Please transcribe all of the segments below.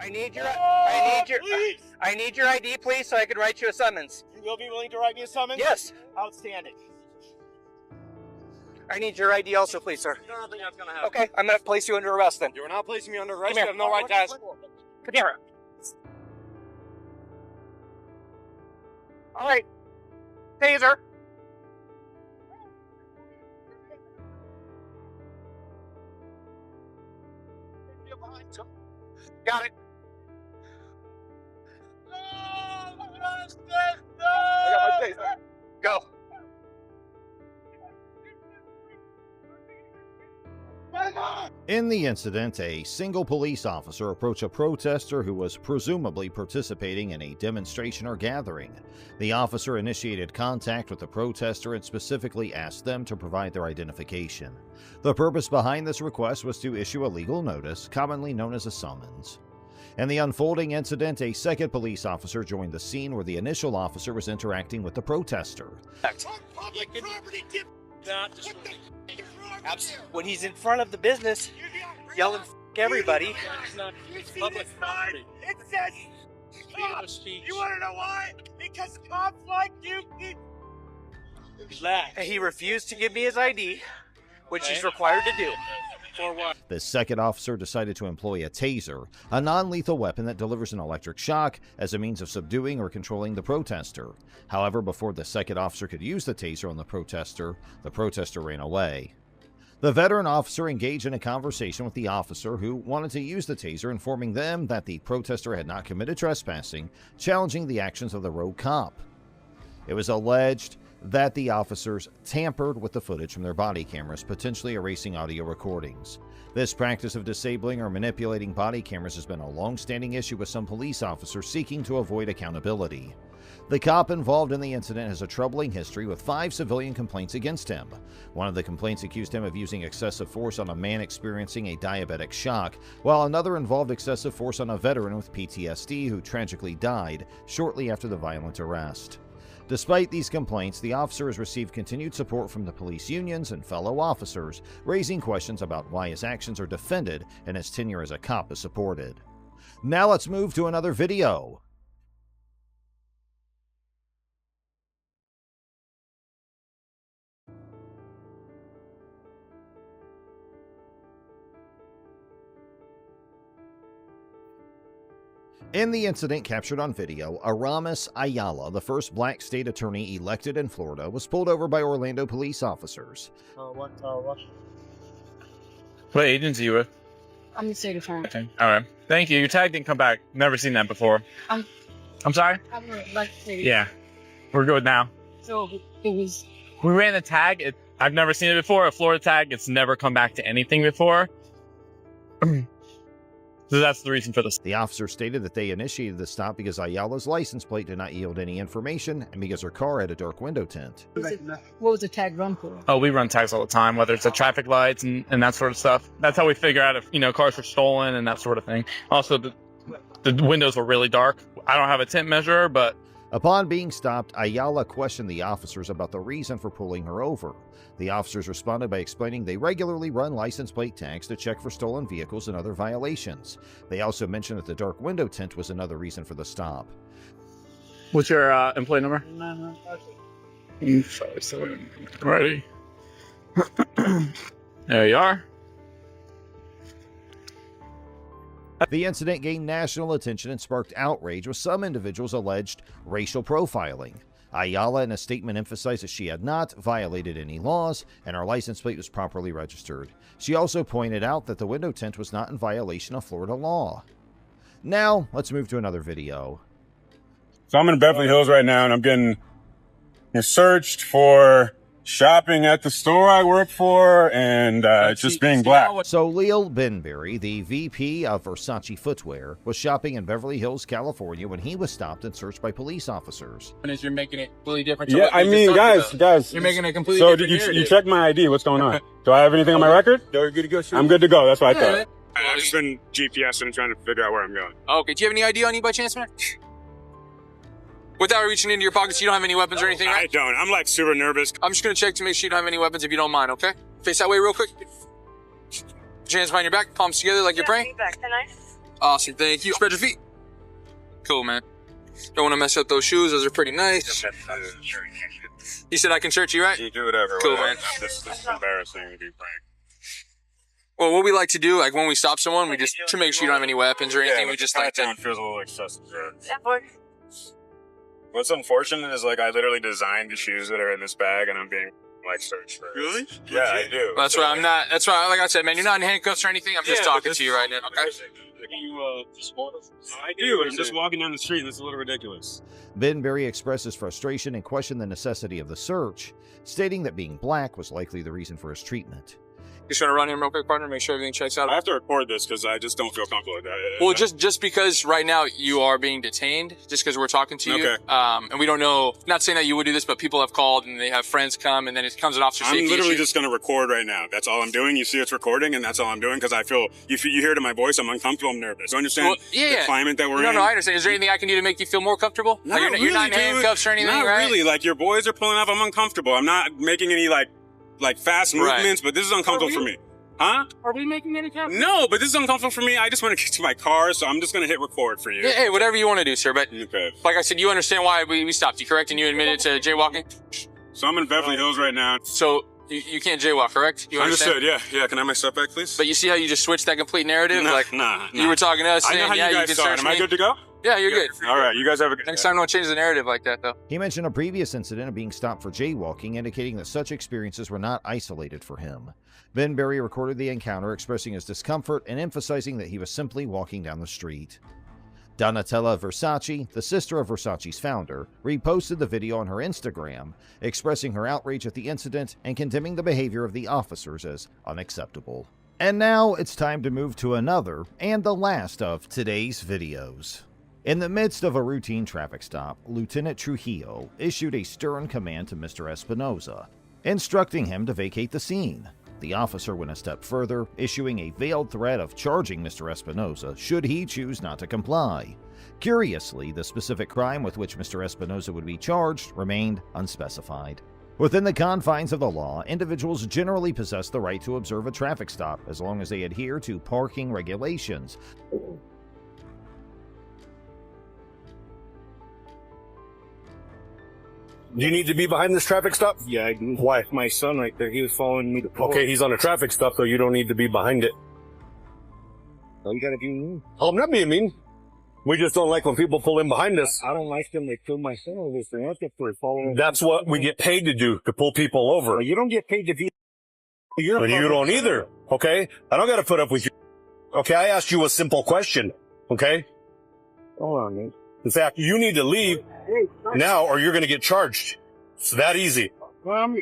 I need your ID, please, so I can write you a summons. You will be willing to write me a summons? Yes. Outstanding. I need your ID also, please, sir. I don't think that's gonna happen. Okay, I'm gonna place you under arrest then. You're not placing me under arrest. Come here. You have no right to ask. Come here. All right. Taser. Got it. I got my taser. Go. In the incident, a single police officer approached a protester who was presumably participating in a demonstration or gathering. The officer initiated contact with the protester and specifically asked them to provide their identification. The purpose behind this request was to issue a legal notice, commonly known as a summons. In the unfolding incident, a second police officer joined the scene where the initial officer was interacting with the protester. When he's in front of the business, yelling "F everybody." Public property. It says cops. You want to know why? Because cops like you. And he refused to give me his ID, which he's required to do. For what? The second officer decided to employ a taser, a non-lethal weapon that delivers an electric shock as a means of subduing or controlling the protester. However, before the second officer could use the taser on the protester ran away. The veteran officer engaged in a conversation with the officer who wanted to use the taser, informing them that the protester had not committed trespassing, challenging the actions of the rogue cop. It was alleged that the officers tampered with the footage from their body cameras, potentially erasing audio recordings. This practice of disabling or manipulating body cameras has been a long-standing issue with some police officers seeking to avoid accountability. The cop involved in the incident has a troubling history with 5 civilian complaints against him. One of the complaints accused him of using excessive force on a man experiencing a diabetic shock, while another involved excessive force on a veteran with PTSD who tragically died shortly after the violent arrest. Despite these complaints, the officer has received continued support from the police unions and fellow officers, raising questions about why his actions are defended and his tenure as a cop is supported. Now let's move to another video. In the incident captured on video, Aramis Ayala, the first black state attorney elected in Florida, was pulled over by Orlando police officers. What agency are you with? I'm the state attorney. Okay. All right. Thank you. Your tag didn't come back. Never seen that before. I'm sorry? I'm like state. Yeah. We're good now. So it was. We ran the tag. I've never seen it before. A Florida tag. It's never come back to anything before. So that's the reason for this. The officer stated that they initiated the stop because Ayala's license plate did not yield any information and because her car had a dark window tint. What was the tag run for? Oh, we run tags all the time, whether it's the traffic lights and that sort of stuff. That's how we figure out if, cars are stolen and that sort of thing. Also, the windows were really dark. I don't have a tint measurer, but... Upon being stopped, Ayala questioned the officers about the reason for pulling her over. The officers responded by explaining they regularly run license plate tags to check for stolen vehicles and other violations. They also mentioned that the dark window tint was another reason for the stop. What's your employee number? 57. Ready? There you are. The incident gained national attention and sparked outrage, with some individuals alleged racial profiling. Ayala, in a statement, emphasized that she had not violated any laws and her license plate was properly registered. She also pointed out that the window tint was not in violation of Florida law. Now, let's move to another video. So I'm in Beverly Hills right now, and I'm getting searched for shopping at the store I work for, and just being black. So Leal Benberry, the VP of Versace Footwear, was shopping in Beverly Hills, California when he was stopped and searched by police officers. You're making it completely different. Yeah, I mean, guys, you're making it completely so different. So you checked my ID. What's going on? Do I have anything on my record? You're good to go. I'm good to go. That's what I thought. I've just been GPS and trying to figure out where I'm going. Okay, do you have any ID on you by chance, man? Without reaching into your pockets, you don't have any weapons or anything, right? I don't. I'm like super nervous. I'm just gonna check to make sure you don't have any weapons if you don't mind, okay? Face that way real quick. Put your hands behind your back, palms together like you're praying. Awesome, thank you. Spread your feet. Cool, man. Don't want to mess up those shoes. Those are pretty nice. You said I can search you, right? You do whatever. Cool, whatever. man. This is embarrassing to be frank. Well, what we like to do, like when we stop someone, we just, to make sure you don't have any weapons or anything, we just like to... It feels a little excessive. What's unfortunate is, like, I literally designed the shoes that are in this bag, and I'm being, like, searched for. Really? Yeah, I do. That's why I'm not, that's why, like I said, man, you're not in handcuffs or anything. I'm just talking to you right now, okay? I do. I'm just walking down the street, and it's a little ridiculous. Benberry expressed his frustration and questioned the necessity of the search, stating that being black was likely the reason for his treatment. Just want to run in real quick, partner, make sure everything checks out. I have to record this because I just don't feel comfortable with that. Well, just because right now you are being detained, just because we're talking to you, Okay. And we don't know, not saying that you would do this, but people have called and they have friends come, and then it comes an officer safety I'm literally issue. just going to record right now. That's all I'm doing. You see it's recording, and that's all I'm doing because I feel, you hear it in my voice, I'm uncomfortable, I'm nervous. You understand Well, yeah. the climate that we're in? No, I understand. Is there anything I can do to make you feel more comfortable? Not Like, you're not in dude. handcuffs or anything, Not right? really. Like, your boys are pulling up, I'm uncomfortable. I'm not making any, like fast Right. movements, but this is uncomfortable for me. Huh? Are we making any comments? No, but this is uncomfortable for me. I just want to get to my car, so I'm just going to hit record for you. Yeah, hey, whatever you want to do, sir. But Okay. like I said, you understand why we stopped you, correct? And you admitted to jaywalking? So I'm in Beverly Hills right now. So you can't jaywalk, correct? You understand? Understood, yeah. Can I have my stuff back, please? But you see how you just switched that complete narrative? Nah. You were talking to us I know saying, how yeah, you you guys can saw it. search Am I me. good to go? Yeah, you're good. All right, you guys have a good Next time, don't change the narrative like that, though. He mentioned a previous incident of being stopped for jaywalking, indicating that such experiences were not isolated for him. Benberry recorded the encounter, expressing his discomfort and emphasizing that he was simply walking down the street. Donatella Versace, the sister of Versace's founder, reposted the video on her Instagram, expressing her outrage at the incident and condemning the behavior of the officers as unacceptable. And now it's time to move to another and the last of today's videos. In the midst of a routine traffic stop, Lieutenant Trujillo issued a stern command to Mr. Espinosa, instructing him to vacate the scene. The officer went a step further, issuing a veiled threat of charging Mr. Espinosa should he choose not to comply. Curiously, the specific crime with which Mr. Espinosa would be charged remained unspecified. Within the confines of the law, individuals generally possess the right to observe a traffic stop as long as they adhere to parking regulations. Do you need to be behind this traffic stop? Yeah, I do. Why? My son right there, he was following me to pull. Okay, he's on a traffic stop, so you don't need to be behind it. Oh, you gotta be mean. Oh, I'm not being mean. We just don't like when people pull in behind us. I don't like them. They killed my son over this thing. For following. That's what we get paid to do, to pull people over. Well, you don't get paid to be. You're And you don't either, okay? I don't gotta put up with you. Okay, I asked you a simple question, okay? Hold on, man. In fact, you need to leave now or you're gonna get charged. It's that easy. Well,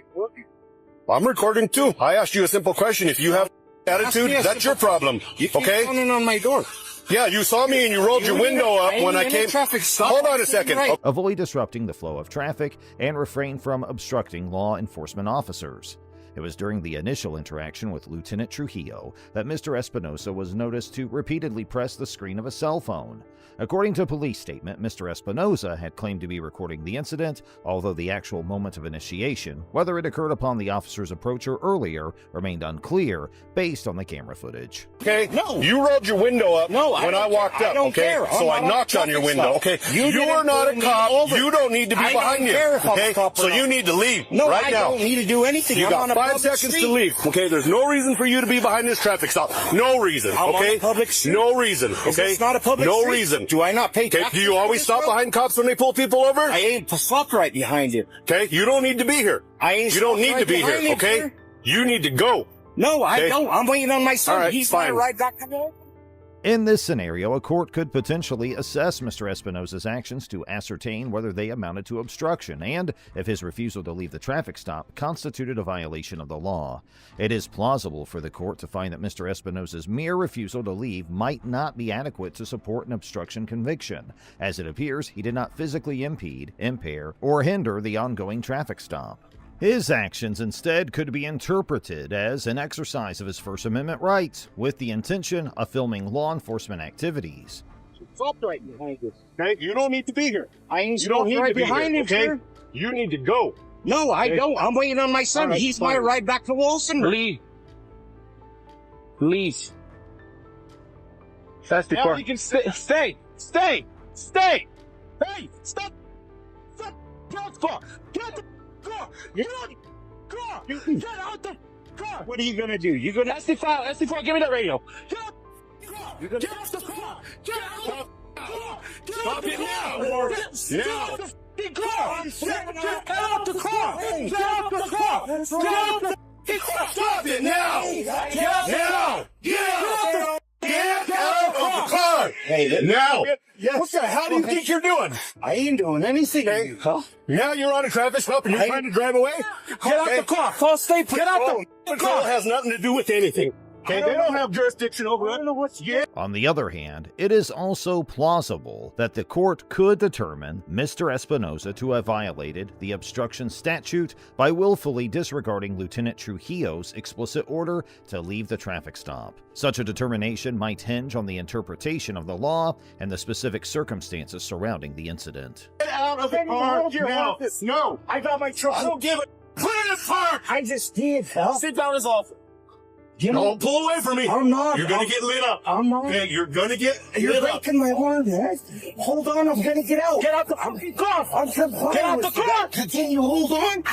I'm recording too. I asked you a simple question. If you have attitude, that's your problem, you keep okay? pounding on my door. Yeah, you saw me and you rolled your window up when I came. Hold on a second. Right. Avoid disrupting the flow of traffic and refrain from obstructing law enforcement officers. It was during the initial interaction with Lieutenant Trujillo that Mr. Espinosa was noticed to repeatedly press the screen of a cell phone. According to a police statement, Mr. Espinosa had claimed to be recording the incident, although the actual moment of initiation, whether it occurred upon the officer's approach or earlier, remained unclear based on the camera footage. Okay? No. You rolled your window up No, when I walked up, don't okay? care. I'm So I not knocked on your traffic window, stop. okay? You You didn't are not pull a me cop. over. You don't need to be I behind don't you, care if I'm a okay? cop or So not. you need to leave No, right I now. don't need to do anything. You I'm got on a 5 public seconds street. to leave, okay? There's no reason for you to be behind this traffic stop. No reason, I'm on okay? a public street. No reason, Is okay? this not a public No street? reason. Do I not pay Okay, taxes do you for always this stop road? behind cops when they pull people over? I ain't stopped right behind you. Okay, you don't need to be here. I ain't You don't stopped need right to be behind here, you, okay? sir. You need to go. No, I Okay. don't. I'm waiting on my son. All right, He's fine. my ride back to home. In this scenario, a court could potentially assess Mr. Espinosa's actions to ascertain whether they amounted to obstruction and if his refusal to leave the traffic stop constituted a violation of the law. It is plausible for the court to find that Mr. Espinosa's mere refusal to leave might not be adequate to support an obstruction conviction, as it appears he did not physically impede, impair, or hinder the ongoing traffic stop. His actions instead could be interpreted as an exercise of his First Amendment rights, with the intention of filming law enforcement activities. Stopped right behind you. Okay, you don't need to be here. I ain't You don't stopped need right to be behind here, him, okay? sir. You need to go. No, I Okay. don't. I'm waiting on my son. All right, He's my fine. ride back to Wilson. Leave. Leave. That's the car. You can stay. Hey, stop. Get out the car. Get out the car. Get out the car. Get out the car. What are you gonna do? You're gonna SD4, give me that radio. Get out the car. Get out the car. Get out the car. Stop it now. Get out the car. Get out the car. Get out the car. Stop it now. Now. Get out of the car! Hey, now! Yes. What the hell do you think you're doing? I ain't doing anything. Okay. Huh? Yeah, you're on a traffic stop and you're trying to drive away? Get out the car! Call state police! Get out the car! Has nothing to do with anything. Okay, they don't have jurisdiction over it. I don't know what's yet. On the other hand, it is also plausible that the court could determine Mr. Espinosa to have violated the obstruction statute by willfully disregarding Lieutenant Trujillo's explicit order to leave the traffic stop. Such a determination might hinge on the interpretation of the law and the specific circumstances surrounding the incident. Get out of the car now! No! I got my truck. I don't give it. Put it in the park! I just did, hell. Sit down as awful. Don't pull away from me. I'm not. You're gonna get lit up. I'm not. Okay, you're gonna get You're lit up. breaking my arm, man. Hold on, I'm gonna get out. Get out the car. Get out the car. Continue, hold on.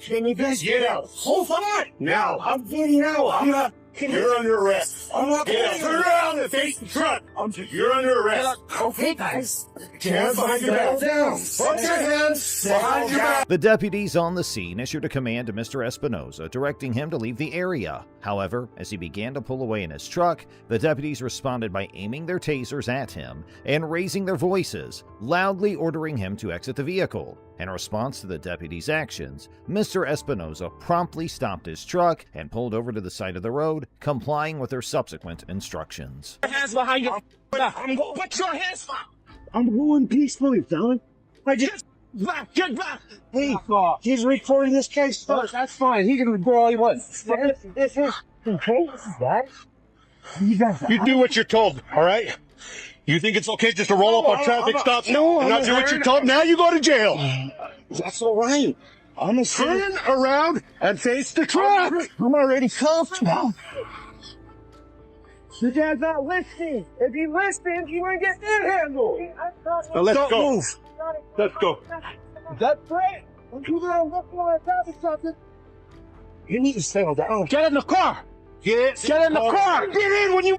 Can you guys get out? Hold on. Now. I'm getting out. I'm not. You're under arrest. I'm not. Get out. Turn around and face the truck. You're under arrest. Okay, guys. Hands behind your back. Down. Put your hands behind your back. The deputies on the scene issued a command to Mr. Espinosa directing him to leave the area. However, as he began to pull away in his truck, the deputies responded by aiming their tasers at him and raising their voices, loudly ordering him to exit the vehicle. In response to the deputies' actions, Mr. Espinosa promptly stopped his truck and pulled over to the side of the road, complying with their subsequent instructions. Hands behind your back. Put your hands back. I'm going peacefully, fella. I just get back. Hey, he's recording this case first. That's fine. He can record all he wants. This is okay. Guys, You do what you're told, all right? You think it's okay just to roll up on traffic stops and not do what you're told? Now you go to jail. That's all right. I'm a Turn around and face the truck. I'm already cuffed now. You guys not listening. If you listen, you won't get manhandled. Now let's Don't go. move. Let's go. That's great. You gonna look for something. You need to settle down. Get in the car. Get in the car. Get in when you.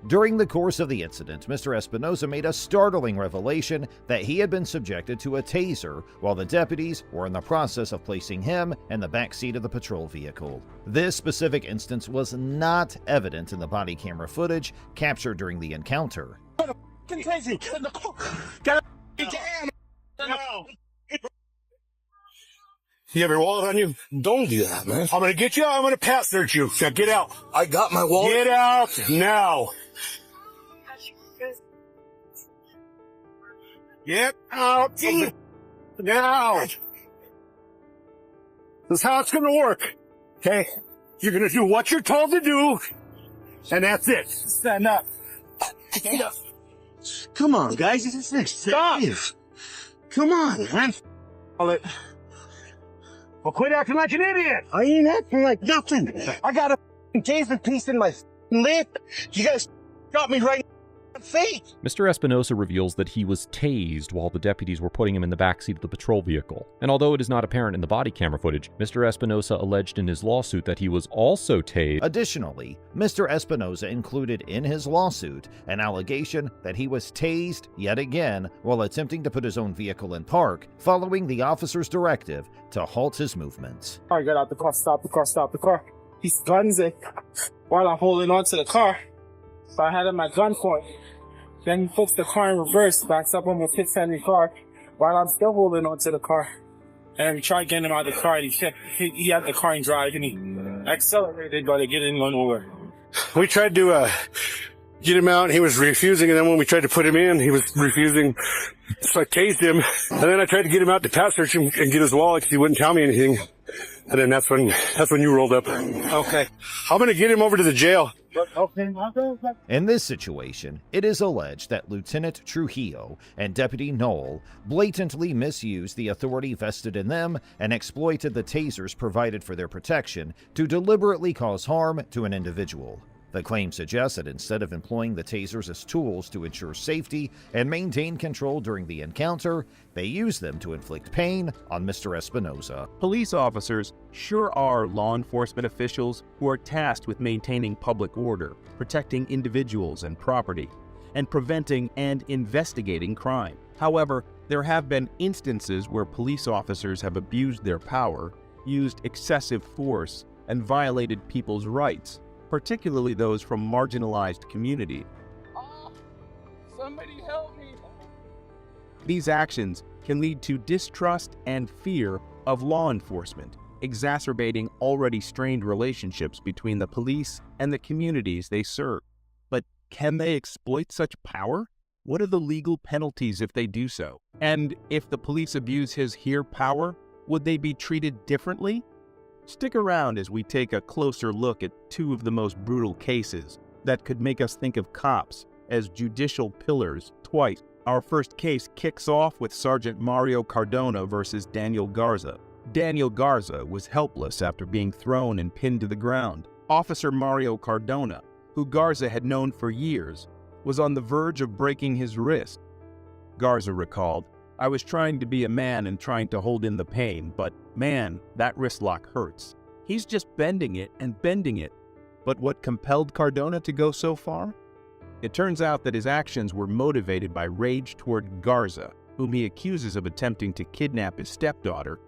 During the course of the incident, Mr. Espinosa made a startling revelation that he had been subjected to a taser while the deputies were in the process of placing him in the back seat of the patrol vehicle. This specific instance was not evident in the body camera footage captured during the encounter. Get in the car. Get in. No. You have your wallet on you? Don't do that, man. I'm gonna get you. I'm gonna pass search you. Now get out. I got my wallet. Get out now. Get out now. This is how it's gonna work. Okay? You're gonna do what you're told to do, and that's it. Stand up. Come on, guys. This is safe. Come on, man. Well, quit acting like an idiot. I ain't acting like nothing. I got a taser piece in my lip. You guys got me right in the face. Mr. Espinosa reveals that he was tased while the deputies were putting him in the backseat of the patrol vehicle. And although it is not apparent in the body camera footage, Mr. Espinosa alleged in his lawsuit that he was also tased. Additionally, Mr. Espinosa included in his lawsuit an allegation that he was tased yet again while attempting to put his own vehicle in park, following the officer's directive to halt his movements. I got out the car, stop the car. He guns it while I'm holding onto the car. So I had my gun point. Then he puts the car in reverse, backs up on the pit-standing car while I'm still holding onto the car. And we tried getting him out of the car, and he had the car in drive, and he accelerated, but it didn't go nowhere. We tried to get him out, and he was refusing, and then when we tried to put him in, he was refusing. So I tased him, and then I tried to get him out to pass search him and get his wallet because he wouldn't tell me anything. And then that's when you rolled up. Okay. I'm gonna get him over to the jail. Okay. In this situation, it is alleged that Lieutenant Trujillo and Deputy Knoll blatantly misused the authority vested in them and exploited the tasers provided for their protection to deliberately cause harm to an individual. The claim suggests that instead of employing the tasers as tools to ensure safety and maintain control during the encounter, they used them to inflict pain on Mr. Espinosa. Police officers sure are law enforcement officials who are tasked with maintaining public order, protecting individuals and property, and preventing and investigating crime. However, there have been instances where police officers have abused their power, used excessive force, and violated people's rights, particularly those from marginalized communities. Oh, somebody help me. These actions can lead to distrust and fear of law enforcement, exacerbating already strained relationships between the police and the communities they serve. But can they exploit such power? What are the legal penalties if they do so? And if the police abuse his here power, would they be treated differently? Stick around as we take a closer look at two of the most brutal cases that could make us think of cops as judicial pillars twice. Our first case kicks off with Sergeant Mario Cardona versus Daniel Garza. Daniel Garza was helpless after being thrown and pinned to the ground. Officer Mario Cardona, who Garza had known for years, was on the verge of breaking his wrist. Garza recalled, "I was trying to be a man and trying to hold in the pain, but man, that wrist lock hurts." He's just bending it and bending it. But what compelled Cardona to go so far? It turns out that his actions were motivated by rage toward Garza, whom he accuses of attempting to kidnap his stepdaughter.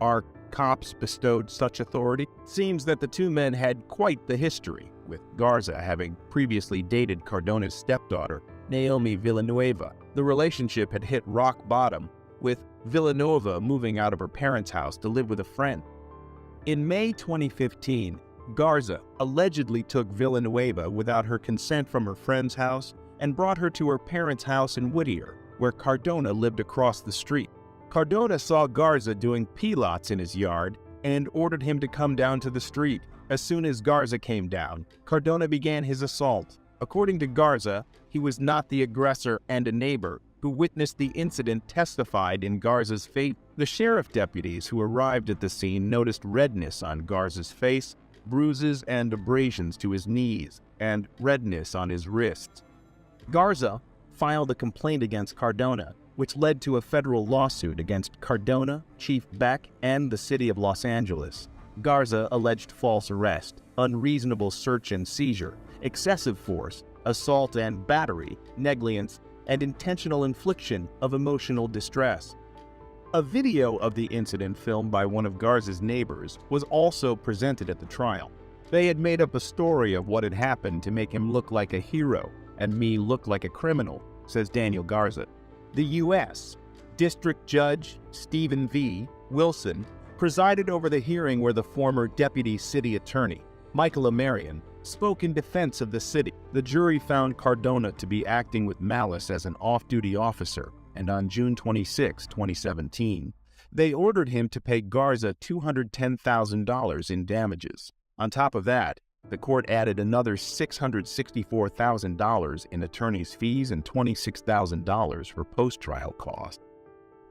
Are cops bestowed such authority? It seems that the two men had quite the history, with Garza having previously dated Cardona's stepdaughter, Naomi Villanueva. The relationship had hit rock bottom, with Villanueva moving out of her parents' house to live with a friend. In May 2015, Garza allegedly took Villanueva without her consent from her friend's house and brought her to her parents' house in Whittier, where Cardona lived across the street. Cardona saw Garza doing pilots in his yard and ordered him to come down to the street. As soon as Garza came down, Cardona began his assault. According to Garza, he was not the aggressor, and a neighbor who witnessed the incident testified in Garza's favor. The sheriff deputies who arrived at the scene noticed redness on Garza's face, bruises and abrasions to his knees, and redness on his wrists. Garza filed a complaint against Cardona, which led to a federal lawsuit against Cardona, Chief Beck, and the city of Los Angeles. Garza alleged false arrest, unreasonable search and seizure, excessive force, assault and battery, negligence, and intentional infliction of emotional distress. A video of the incident filmed by one of Garza's neighbors was also presented at the trial. They had made up a story of what had happened to make him look like a hero and me look like a criminal, says Daniel Garza. The U.S. District Judge Stephen V. Wilson presided over the hearing where the former deputy city attorney, Michael Amarian, spoke in defense of the city. The jury found Cardona to be acting with malice as an off-duty officer, and on June 26, 2017, they ordered him to pay Garza $210,000 in damages. On top of that, the court added another $664,000 in attorney's fees and $26,000 for post-trial costs.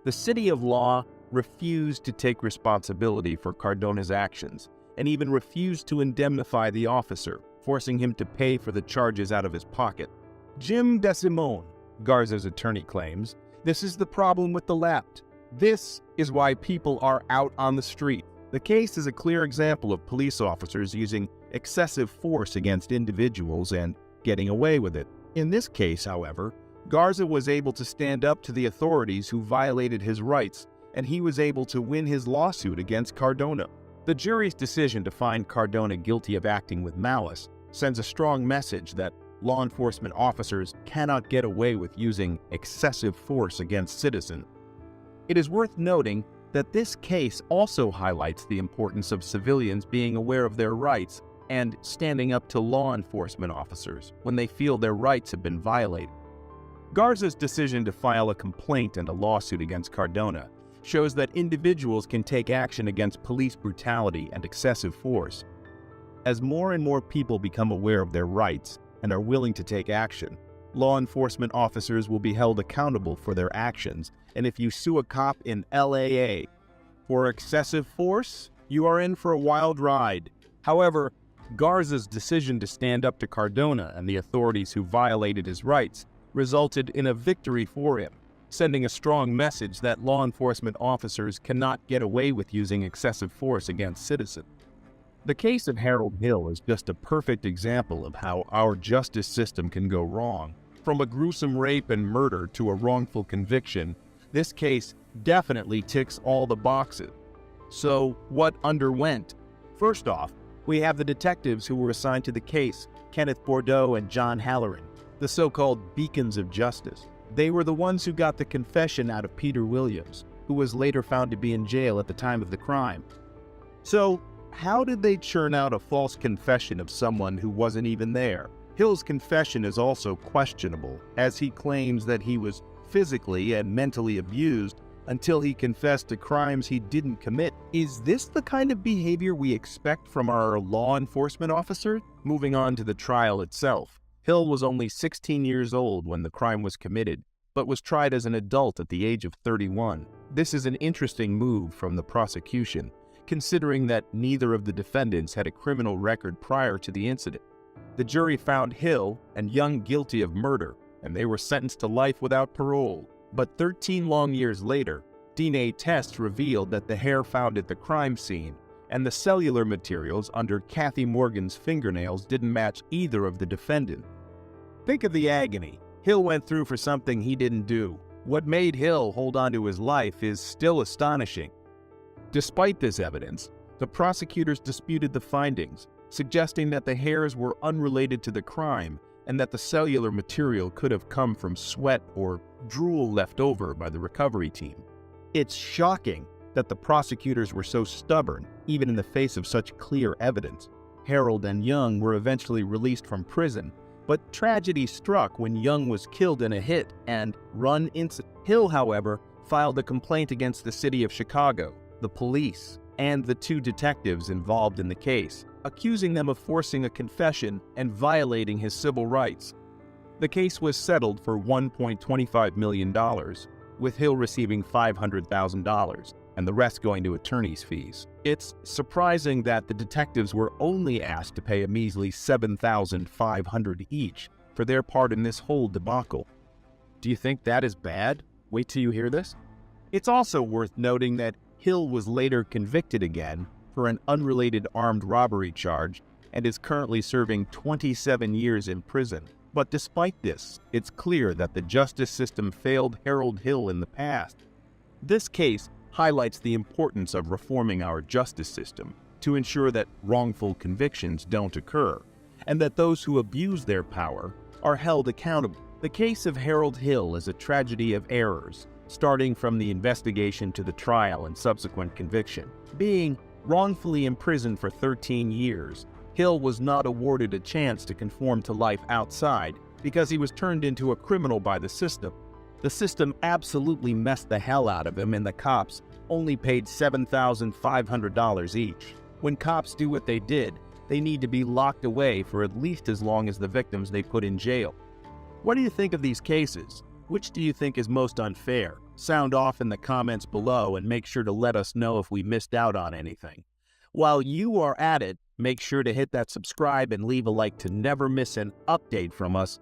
The city of Law refused to take responsibility for Cardona's actions and even refused to indemnify the officer, forcing him to pay for the charges out of his pocket. Jim DeSimone, Garza's attorney, claims, "This is the problem with the left. This is why people are out on the street." The case is a clear example of police officers using excessive force against individuals and getting away with it. In this case, however, Garza was able to stand up to the authorities who violated his rights, and he was able to win his lawsuit against Cardona. The jury's decision to find Cardona guilty of acting with malice sends a strong message that law enforcement officers cannot get away with using excessive force against citizens. It is worth noting that this case also highlights the importance of civilians being aware of their rights and standing up to law enforcement officers when they feel their rights have been violated. Garza's decision to file a complaint and a lawsuit against Cardona shows that individuals can take action against police brutality and excessive force. As more and more people become aware of their rights and are willing to take action, law enforcement officers will be held accountable for their actions, and if you sue a cop in LAA for excessive force, you are in for a wild ride. However, Garza's decision to stand up to Cardona and the authorities who violated his rights resulted in a victory for him, sending a strong message that law enforcement officers cannot get away with using excessive force against citizens. The case of Harold Hill is just a perfect example of how our justice system can go wrong. From a gruesome rape and murder to a wrongful conviction, this case definitely ticks all the boxes. So, what underwent? First off, we have the detectives who were assigned to the case, Kenneth Bordeaux and John Halloran, the so-called beacons of justice. They were the ones who got the confession out of Peter Williams, who was later found to be in jail at the time of the crime. So, how did they churn out a false confession of someone who wasn't even there? Hill's confession is also questionable, as he claims that he was physically and mentally abused until he confessed to crimes he didn't commit. Is this the kind of behavior we expect from our law enforcement officer? Moving on to the trial itself. Hill was only 16 years old when the crime was committed, but was tried as an adult at the age of 31. This is an interesting move from the prosecution, considering that neither of the defendants had a criminal record prior to the incident. The jury found Hill and Young guilty of murder, and they were sentenced to life without parole. But 13 long years later, DNA tests revealed that the hair found at the crime scene and the cellular materials under Kathy Morgan's fingernails didn't match either of the defendants. Think of the agony Hill went through for something he didn't do. What made Hill hold on to his life is still astonishing. Despite this evidence, the prosecutors disputed the findings, suggesting that the hairs were unrelated to the crime and that the cellular material could have come from sweat or drool left over by the recovery team. It's shocking that the prosecutors were so stubborn, even in the face of such clear evidence. Harold and Young were eventually released from prison, but tragedy struck when Young was killed in a hit and run incident. Hill, however, filed a complaint against the city of Chicago, the police, and the two detectives involved in the case, accusing them of forcing a confession and violating his civil rights. The case was settled for $1.25 million, with Hill receiving $500,000 and the rest going to attorney's fees. It's surprising that the detectives were only asked to pay a measly $7,500 each for their part in this whole debacle. Do you think that is bad? Wait till you hear this. It's also worth noting that Hill was later convicted again for an unrelated armed robbery charge and is currently serving 27 years in prison. But despite this, it's clear that the justice system failed Harold Hill in the past. This case highlights the importance of reforming our justice system to ensure that wrongful convictions don't occur, and that those who abuse their power are held accountable. The case of Harold Hill is a tragedy of errors, starting from the investigation to the trial and subsequent conviction. Being wrongfully imprisoned for 13 years, Hill was not awarded a chance to conform to life outside because he was turned into a criminal by the system. The system absolutely messed the hell out of him, and the cops only paid $7,500 each. When cops do what they did, they need to be locked away for at least as long as the victims they put in jail. What do you think of these cases? Which do you think is most unfair? Sound off in the comments below and make sure to let us know if we missed out on anything. While you are at it, make sure to hit that subscribe and leave a like to never miss an update from us